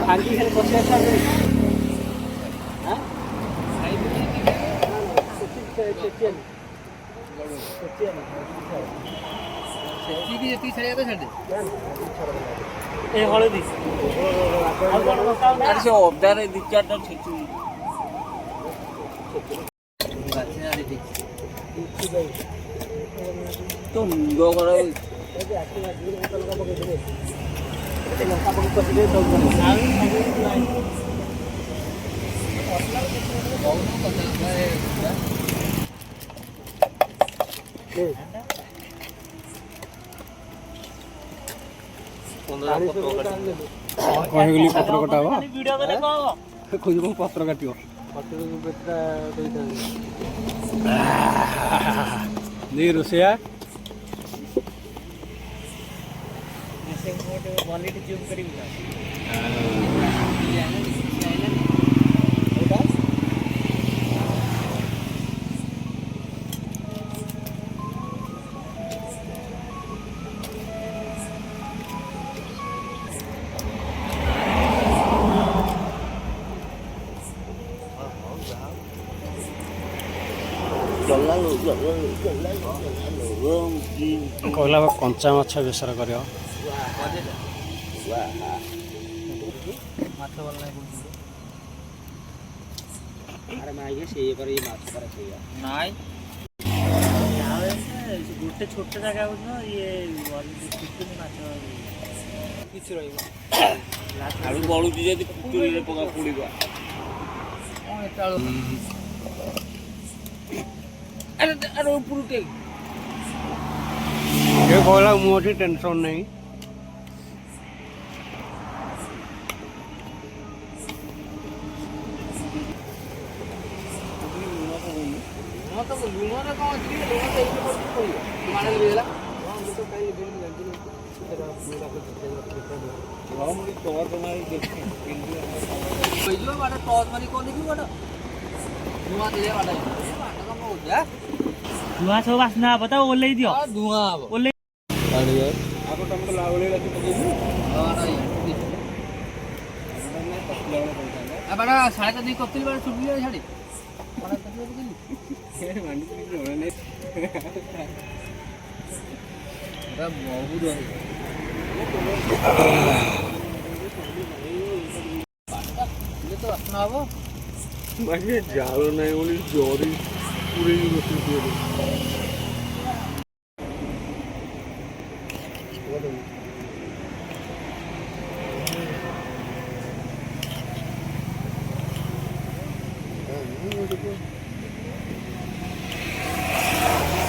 भांगी खाली बसिया छाड़ हां चेचियन सेठी की छड़िया तो छड़े ए हळदी आ कोन बताओ ना से ओदारे दि चारटा छेचू अच्छा रे देखी तो मुंडो करो ए आके आदमी बोतल का पके दे ए लंका पके पके दे तो नहीं बहुत पता है कहगली पत्र कटावा वीडियो करे कहो खोज पत्र काटियो पत्र बेटा देई नहीं रोसिया ऐसे मोड क्वालिटी जूम करी ना कहला कंचा माछ बेसर कर गोटे छोट जगह ये बढ़ुची जदि पुतुरी पका पड़ा अरे ऊपर कहला मुझे टेंशन नहीं धुआं सब आसना बताओ ओले दियो धुआं ओले आगो टमाटो लावले लागी बड़ा साढ़े तो नहीं कत्ती बड़ा छुट गया साड़ी जाल नहीं बोली जोरी पूरे रोटी